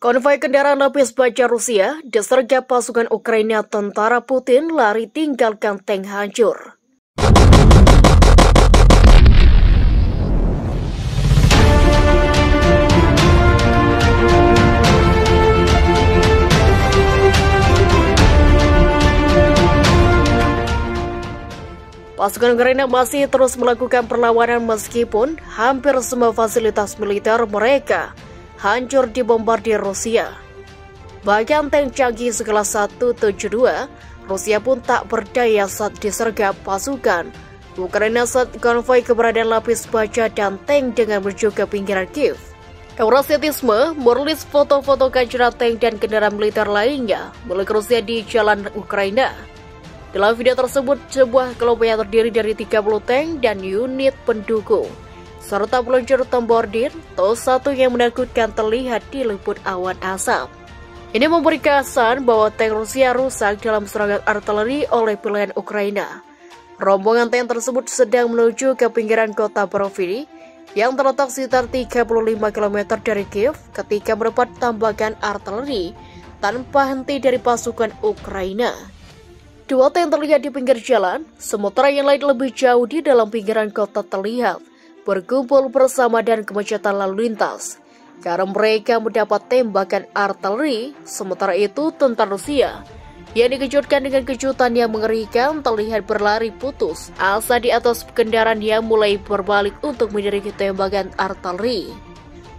Konvoi kendaraan lapis baja Rusia disergap pasukan Ukraina, tentara Putin lari tinggalkan tank hancur. Pasukan Ukraina masih terus melakukan perlawanan meskipun hampir semua fasilitas militer mereka hancur dibombardir Rusia. Bahkan tank canggih sekelas 172 Rusia pun tak berdaya saat disergap pasukan Ukraina saat konvoi keberadaan lapis baja dan tank dengan menuju ke pinggiran Kiev. Eurasiatisme merilis foto-foto kancuran tank dan kendaraan militer lainnya milik Rusia di jalan Ukraina. Dalam video tersebut, sebuah kelompok yang terdiri dari 30 tank dan unit pendukung serta peluncur bombardir TOS-1 yang menakutkan terlihat di liput awan asap. Ini memberi kesan bahwa tank Rusia rusak dalam serangan artileri oleh pilihan Ukraina. Rombongan tank tersebut sedang menuju ke pinggiran kota Borovny yang terletak sekitar 35 km dari Kiev ketika mendapat tembakan artileri tanpa henti dari pasukan Ukraina. Dua tank terlihat di pinggir jalan, sementara yang lain lebih jauh di dalam pinggiran kota terlihat berkumpul bersama dan kemacetan lalu lintas karena mereka mendapat tembakan artileri. Sementara itu tentara Rusia yang dikejutkan dengan kejutan yang mengerikan terlihat berlari putus asa di atas kendaraan yang mulai berbalik untuk menghindari tembakan artileri.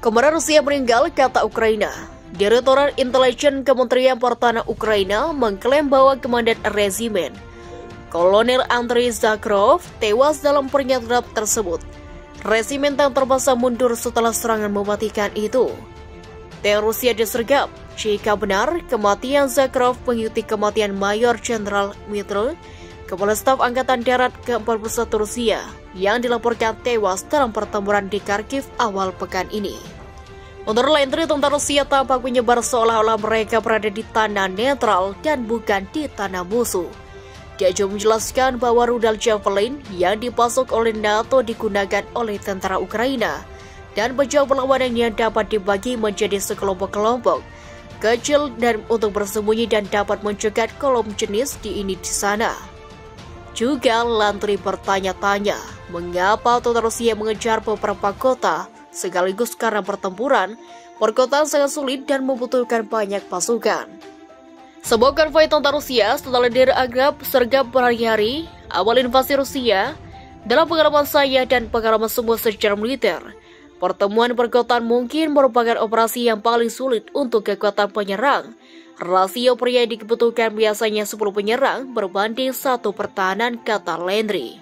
Komandan Rusia meninggal, kata Ukraina. Direktorat Intelijen Kementerian Pertahanan Ukraina mengklaim bahwa Komandan Resimen Kolonel Andrei Zakharov tewas dalam pernyataan tersebut. Resimen tank terpaksa mundur setelah serangan mematikan itu. Tank Rusia disergap. Jika benar, kematian Zakharov mengikuti kematian Mayor Jenderal Dmytro, Kepala Staf Angkatan Darat ke-41 Rusia, yang dilaporkan tewas dalam pertempuran di Kharkiv awal pekan ini. Menurut Landry, tentara Rusia tampak menyebar seolah-olah mereka berada di tanah netral dan bukan di tanah musuh. Dia juga menjelaskan bahwa rudal Javelin yang dipasok oleh NATO digunakan oleh tentara Ukraina dan bajau perlawanan yang dapat dibagi menjadi sekelompok-kelompok kecil dan untuk bersembunyi dan dapat mencegat kolom jenis di sana. Juga Landry bertanya-tanya mengapa tentara Rusia mengejar beberapa kota sekaligus karena pertempuran perkotaan sangat sulit dan membutuhkan banyak pasukan. Sebuah konvoi tentara Rusia setelah dianggap sergap berhari-hari awal invasi Rusia. Dalam pengalaman saya dan pengalaman semua sejarah militer, pertemuan perkotaan mungkin merupakan operasi yang paling sulit untuk kekuatan penyerang. Rasio pria yang dibutuhkan biasanya 10 penyerang berbanding 1 pertahanan, kata Landry.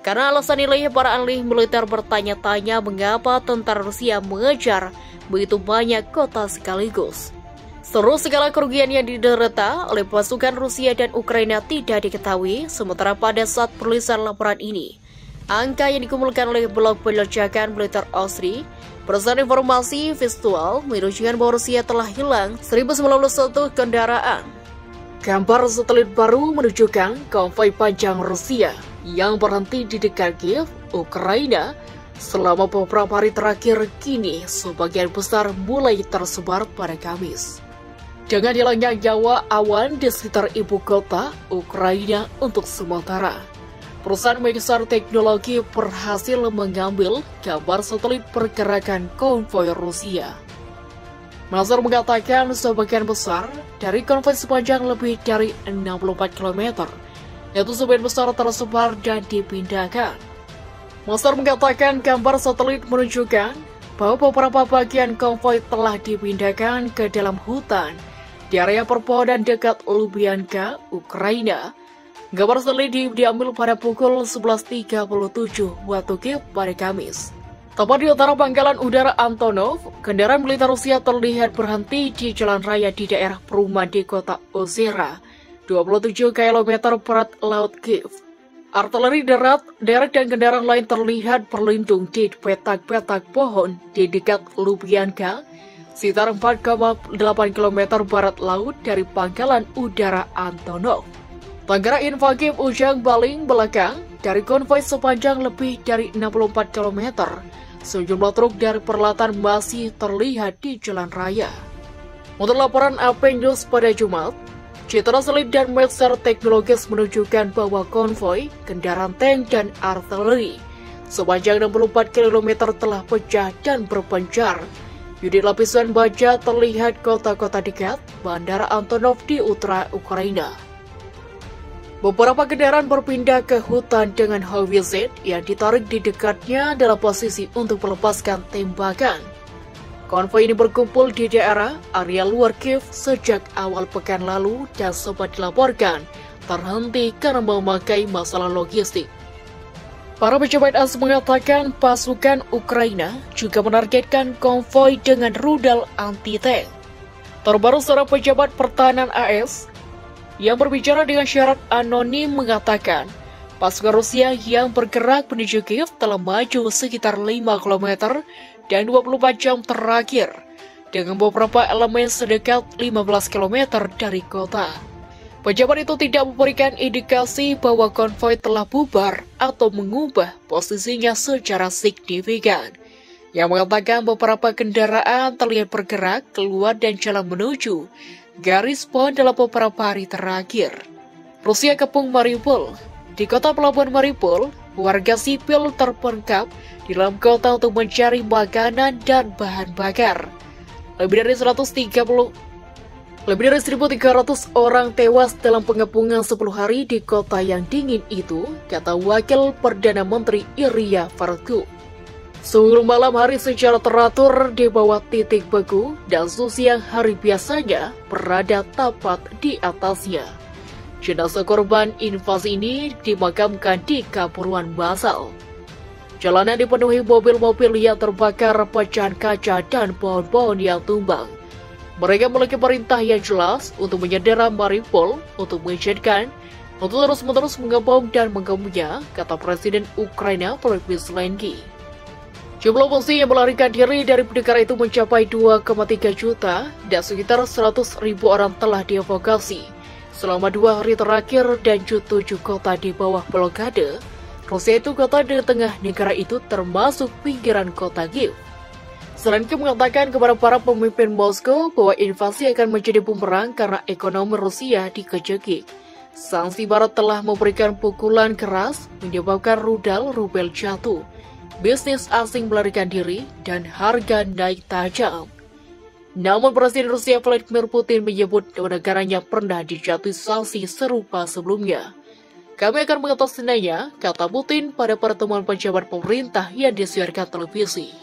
Karena alasan nilai, para ahli militer bertanya-tanya mengapa tentara Rusia mengejar begitu banyak kota sekaligus. Seluruh segala kerugian yang diderita oleh pasukan Rusia dan Ukraina tidak diketahui, sementara pada saat penulisan laporan ini, angka yang dikumpulkan oleh blog penjelajahan militer Austri berdasarkan informasi visual menunjukkan bahwa Rusia telah hilang 1091 kendaraan. Gambar satelit baru menunjukkan konvoi panjang Rusia yang berhenti di dekat Kiev, Ukraina selama beberapa hari terakhir. Kini sebagian besar mulai tersebar pada Kamis. Dengan hilangnya nyawa awan di sekitar ibu kota Ukraina untuk sementara, perusahaan besar teknologi berhasil mengambil gambar satelit pergerakan konvoi Rusia. Mazar mengatakan sebagian besar dari konvoi sepanjang lebih dari 64 km, yaitu sebagian besar tersebar dan dipindahkan. Mazar mengatakan gambar satelit menunjukkan bahwa beberapa bagian konvoi telah dipindahkan ke dalam hutan di area perpohonan dekat Lubyanka, Ukraina. Gambar satelit diambil pada pukul 11.37 waktu Kiev pada Kamis. Tepat di utara pangkalan udara Antonov, kendaraan militer Rusia terlihat berhenti di jalan raya di daerah perumahan di kota Ozera, 27 km barat laut Kiev. Artileri darat dan kendaraan lain terlihat berlindung di petak-petak pohon di dekat Lubyanka, sekitar 4,8 km barat laut dari pangkalan udara Antonov. Tanggara info Kiev ujung baling belakang dari konvoi sepanjang lebih dari 64 km. Sejumlah truk dari peralatan masih terlihat di jalan raya. Untuk laporan AP News pada Jumat, Citra Selip dan Medser Teknologis menunjukkan bahwa konvoi, kendaraan tank dan artileri sepanjang 64 km telah pecah dan berpencar. Unit lapisan baja terlihat kota-kota dekat Bandara Antonov di utara Ukraina. Beberapa kendaraan berpindah ke hutan dengan HWZ yang ditarik di dekatnya dalam posisi untuk melepaskan tembakan. Konvoi ini berkumpul di daerah area luar Kiev sejak awal pekan lalu dan sempat dilaporkan terhenti karena memakai masalah logistik. Para pejabat AS mengatakan pasukan Ukraina juga menargetkan konvoi dengan rudal anti-tank. Terbaru seorang pejabat pertahanan AS yang berbicara dengan syarat anonim mengatakan pasukan Rusia yang bergerak menuju Kiev telah maju sekitar 5 km dan 24 jam terakhir dengan beberapa elemen sedekat 15 km dari kota. Pejabat itu tidak memberikan indikasi bahwa konvoi telah bubar atau mengubah posisinya secara signifikan. Yang mengatakan beberapa kendaraan terlihat bergerak keluar dan jalan menuju garis pon dalam beberapa hari terakhir. Rusia kepung Mariupol. Di kota pelabuhan Mariupol, warga sipil terperangkap di dalam kota untuk mencari makanan dan bahan bakar. Lebih dari 1.300 orang tewas dalam pengepungan 10 hari di kota yang dingin itu, kata Wakil Perdana Menteri Ilya Faruku. Suhu malam hari secara teratur di bawah titik beku dan suhu siang hari biasanya berada tepat di atasnya. Jenazah korban invasi ini dimakamkan di kuburan massal. Jalanan dipenuhi mobil-mobil yang terbakar, pecahan kaca dan pohon-pohon yang tumbang. Mereka memiliki perintah yang jelas untuk menyandera Mariupol untuk mengizinkan untuk terus-menerus mengebom dan menggempurnya, kata Presiden Ukraina Volodymyr Zelensky. Jumlah pengungsi yang melarikan diri dari negara itu mencapai 2,3 juta dan sekitar 100.000 orang telah dievakuasi selama 2 hari terakhir dan 7 kota di bawah blokade. Rusia itu kota di tengah negara itu termasuk pinggiran kota Kiev. Zelensky mengatakan kepada para pemimpin Moskow bahwa invasi akan menjadi bumerang karena ekonomi Rusia dikejeki. Sanksi Barat telah memberikan pukulan keras menyebabkan rubel jatuh, bisnis asing melarikan diri, dan harga naik tajam. Namun Presiden Rusia Vladimir Putin menyebut negaranya pernah dijatuhi sanksi serupa sebelumnya. Kami akan mengatasinya, kata Putin pada pertemuan pejabat pemerintah yang disiarkan televisi.